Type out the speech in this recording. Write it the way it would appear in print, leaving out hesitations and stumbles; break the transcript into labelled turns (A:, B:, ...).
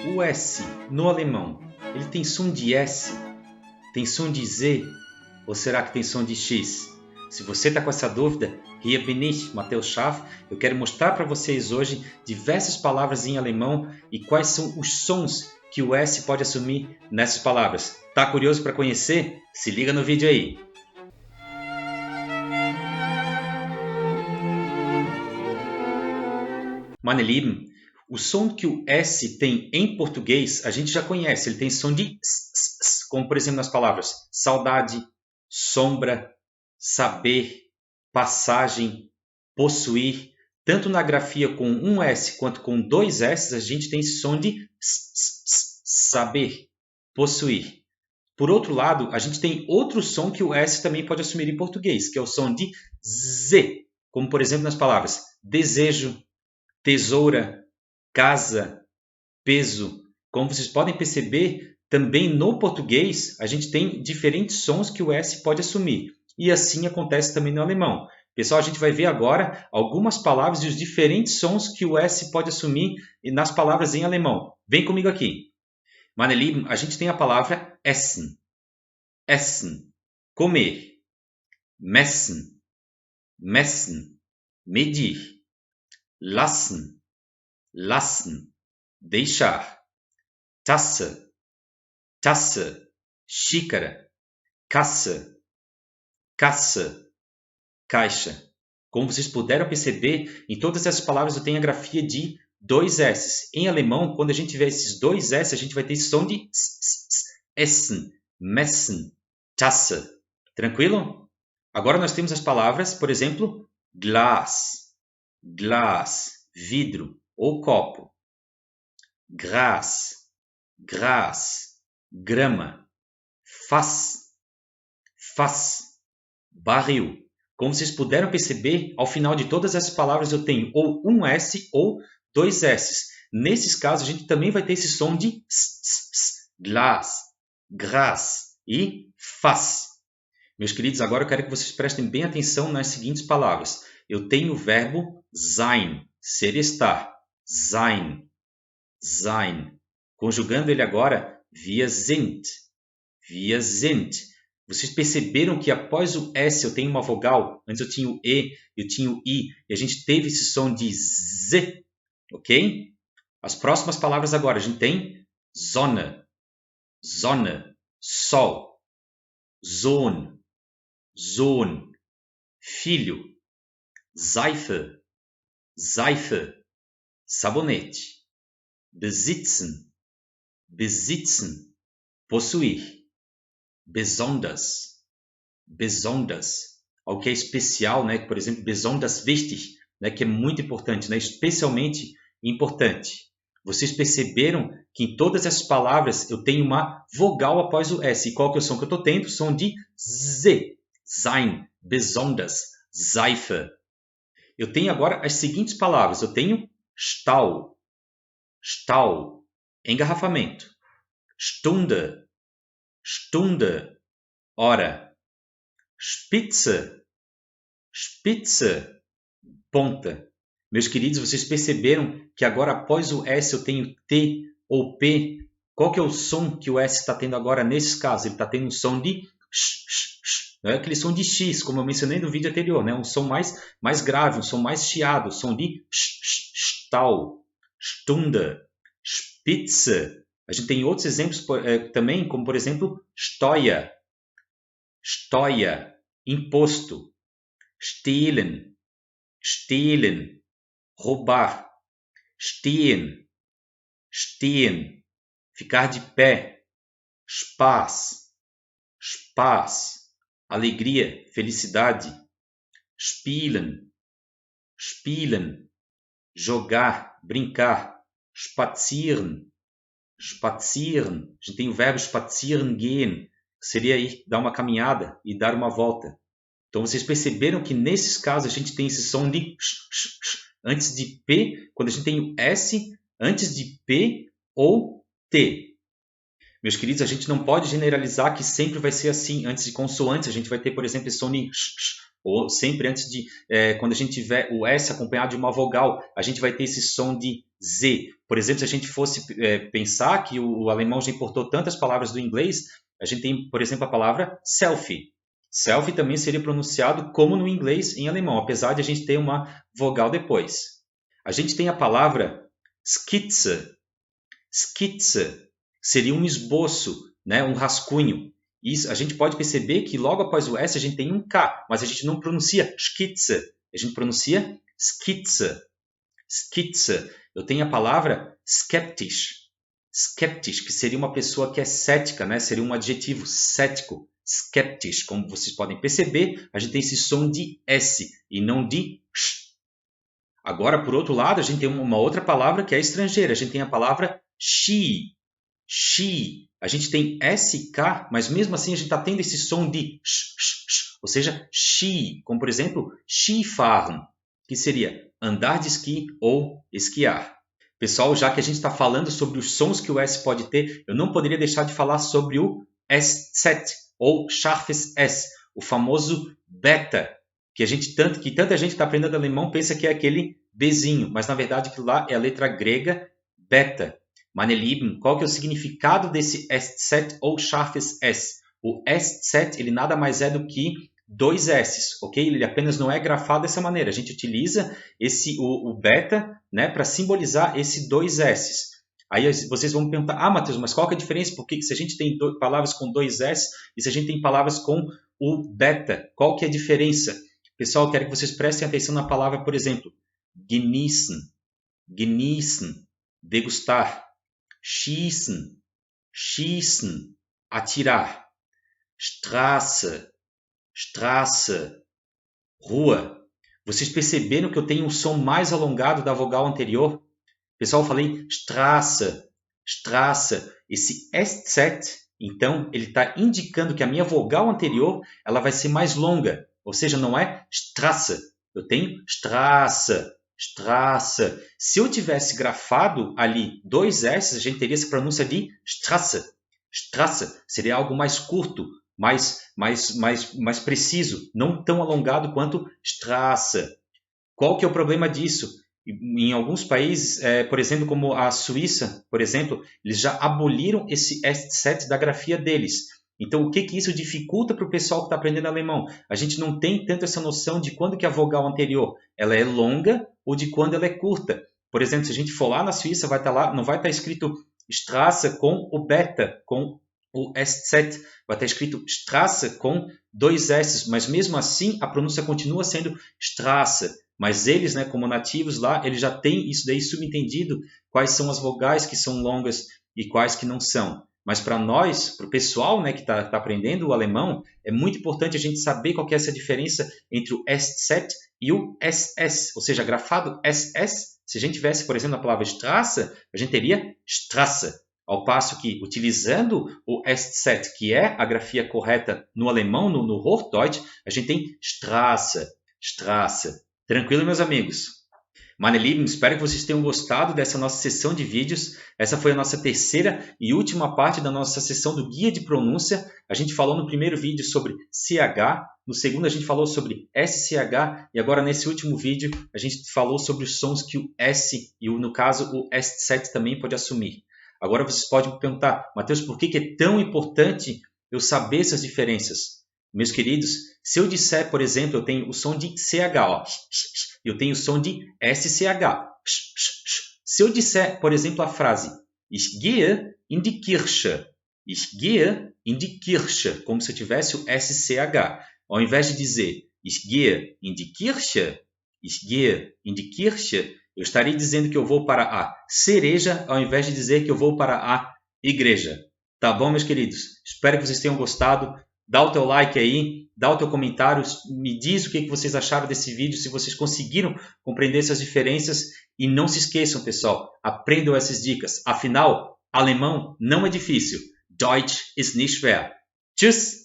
A: O S no alemão, ele tem som de S? Tem som de Z? Ou será que tem som de X? Se você está com essa dúvida, hier bin ich, Matheus Schaff. Eu quero mostrar para vocês hoje diversas palavras em alemão e quais são os sons que o S pode assumir nessas palavras. Tá curioso para conhecer? Se liga no vídeo aí! Meine Lieben, o som que o S tem em português, a gente já conhece. Ele tem som de S, como por exemplo nas palavras saudade, sombra, saber, passagem, possuir. Tanto na grafia com um S quanto com dois S, a gente tem esse som de saber, possuir. Por outro lado, a gente tem outro som que o S também pode assumir em português, que é o som de Z, como por exemplo nas palavras desejo, tesoura, casa, peso. Como vocês podem perceber, também no português a gente tem diferentes sons que o S pode assumir. E assim acontece também no alemão. Pessoal, a gente vai ver agora algumas palavras e os diferentes sons que o S pode assumir nas palavras em alemão. Vem comigo aqui. Meine Lieben, a gente tem a palavra essen. Essen, comer. Messen, messen, medir. Lassen, lassen, deixar. Tasse, tasse, xícara. Kasse, kasse, caixa. Como vocês puderam perceber, em todas essas palavras eu tenho a grafia de dois S. Em alemão, quando a gente tiver esses dois S, a gente vai ter esse som de essen, messen, tasse. Tranquilo? Agora nós temos as palavras, por exemplo, Glas, glas, vidro ou copo. Gras, gras, grama. Fass, fass, barril. Como vocês puderam perceber, ao final de todas essas palavras eu tenho ou um S ou dois S. Nesses casos, a gente também vai ter esse som de glas, gras e fass. Meus queridos, agora eu quero que vocês prestem bem atenção nas seguintes palavras. Eu tenho o verbo sein, ser e estar. Sein, sein. Conjugando ele agora, wir sind. Wir sind. Vocês perceberam que após o S eu tenho uma vogal? Antes eu tinha o E, eu tinha o I. E a gente teve esse som de Z. Ok? As próximas palavras agora. A gente tem Sonne, Sonne, sol. Sohn, Sohn, filho. Seife, Seife, sabonete. Besitzen, besitzen, possuir. Besonders, besonders, algo que é especial, né? Por exemplo, besonders wichtig, né? Que é muito importante, né? Especialmente importante. Vocês perceberam que em todas essas palavras eu tenho uma vogal após o S. E qual que é o som que eu estou tendo? O som de Z. Sein, besonders, Seife. Eu tenho agora as seguintes palavras. Eu tenho Stau, Stau, engarrafamento. Stunde, Stunde, hora. Spitze, Spitze, ponta. Meus queridos, vocês perceberam que agora após o S eu tenho T ou P. Qual que é o som que o S está tendo agora nesses casos? Ele está tendo um som de sh. Não é aquele som de X, como eu mencionei no vídeo anterior, né? Um som mais grave, um som mais chiado, um som de Stau, Stunde, Spitze. A gente tem outros exemplos também, como por exemplo, Steuer, Steuer, imposto. Stehlen, stehlen, roubar. Stehen, stehen, ficar de pé. Spaß, Spaß, alegria, felicidade. Spielen, spielen, jogar, brincar. Spazieren, spazieren. A gente tem o verbo spazieren gehen, que seria ir dar uma caminhada e dar uma volta. Então vocês perceberam que nesses casos a gente tem esse som de antes de P, quando a gente tem o S antes de P ou T. Meus queridos, a gente não pode generalizar que sempre vai ser assim. Antes de consoantes, a gente vai ter, por exemplo, esse som de ou sempre antes de, quando a gente tiver o S acompanhado de uma vogal, a gente vai ter esse som de Z. Por exemplo, se a gente fosse pensar que o alemão já importou tantas palavras do inglês, a gente tem, por exemplo, a palavra selfie. Selfie também seria pronunciado como no inglês em alemão, apesar de a gente ter uma vogal depois. A gente tem a palavra Skizze. Skizze seria um esboço, né, um rascunho. Isso, a gente pode perceber que logo após o S a gente tem um K, mas a gente não pronuncia Skizze, a gente pronuncia Skizze. Skizze. Eu tenho a palavra skeptisch. Skeptisch, que seria uma pessoa que é cética, né? Seria um adjetivo, cético. Skeptisch. Como vocês podem perceber, a gente tem esse som de S e não de sh. Agora, por outro lado, a gente tem uma outra palavra que é estrangeira. A gente tem a palavra she. She. A gente tem SK, mas mesmo assim a gente está tendo esse som de sh, sh, sh. Ou seja, she. Como, por exemplo, Skifahren, que seria andar de esqui ou esquiar. Pessoal, já que a gente está falando sobre os sons que o S pode ter, eu não poderia deixar de falar sobre o SZ, ou scharfes S, o famoso beta, que tanta gente está aprendendo alemão pensa que é aquele Bzinho, mas na verdade aquilo lá é a letra grega beta. Meine Lieben, qual que é o significado desse SZ ou scharfes S? O SZ, ele nada mais é do que dois S's, ok? Ele apenas não é grafado dessa maneira. A gente utiliza o beta, né, para simbolizar esse dois S's. Aí vocês vão me perguntar, Matheus, mas qual que é a diferença? Porque se a gente tem palavras com dois S e se a gente tem palavras com o beta, qual que é a diferença? Pessoal, eu quero que vocês prestem atenção na palavra, por exemplo, genießen, genießen, degustar, schießen, schießen, atirar, Straße, Straße, rua. Vocês perceberam que eu tenho um som mais alongado da vogal anterior? Pessoal, eu falei Straße, Straße. Esse SZ, então, ele está indicando que a minha vogal anterior ela vai ser mais longa. Ou seja, não é Straße. Eu tenho Straße, Straße. Se eu tivesse grafado ali dois S, a gente teria essa pronúncia de Straße. Straße seria algo mais curto, mais preciso, não tão alongado quanto Straße. Qual que é o problema disso? Em alguns países, por exemplo, como a Suíça, por exemplo, eles já aboliram esse SZ da grafia deles. Então, o que isso dificulta para o pessoal que está aprendendo alemão? A gente não tem tanto essa noção de quando que a vogal anterior ela é longa ou de quando ela é curta. Por exemplo, se a gente for lá na Suíça, vai estar lá, não vai estar escrito Straße com o beta, com o SZ, vai estar escrito Straße com dois S, mas mesmo assim a pronúncia continua sendo Straße. Mas eles, né, como nativos lá, eles já têm isso daí subentendido, quais são as vogais que são longas e quais que não são. Mas para nós, para o pessoal, né, que está aprendendo o alemão, é muito importante a gente saber qual que é essa diferença entre o SZ e o SS, ou seja, grafado SS, se a gente tivesse, por exemplo, a palavra Straße, a gente teria Straße. Ao passo que, utilizando o SZ, que é a grafia correta no alemão, no Hochdeutsch, a gente tem Straße, Straße. Tranquilo, meus amigos? Meine Lieben, espero que vocês tenham gostado dessa nossa sessão de vídeos. Essa foi a nossa terceira e última parte da nossa sessão do Guia de Pronúncia. A gente falou no primeiro vídeo sobre CH, no segundo a gente falou sobre SCH e agora nesse último vídeo a gente falou sobre os sons que o S e, no caso, o SZ também pode assumir. Agora vocês podem me perguntar, Matheus, por que é tão importante eu saber essas diferenças? Meus queridos, se eu disser, por exemplo, eu tenho o som de CH, ó, eu tenho o som de SCH. Se eu disser, por exemplo, a frase Ich gehe in die Kirche, Ich gehe in die Kirche, como se eu tivesse o SCH, ao invés de dizer Ich gehe in die Kirche, Ich gehe in die Kirche, eu estaria dizendo que eu vou para a cereja, ao invés de dizer que eu vou para a igreja. Tá bom, meus queridos? Espero que vocês tenham gostado. Dá o teu like aí, dá o teu comentário, me diz o que vocês acharam desse vídeo, se vocês conseguiram compreender essas diferenças. E não se esqueçam, pessoal, aprendam essas dicas. Afinal, alemão não é difícil. Deutsch ist nicht schwer. Tschüss!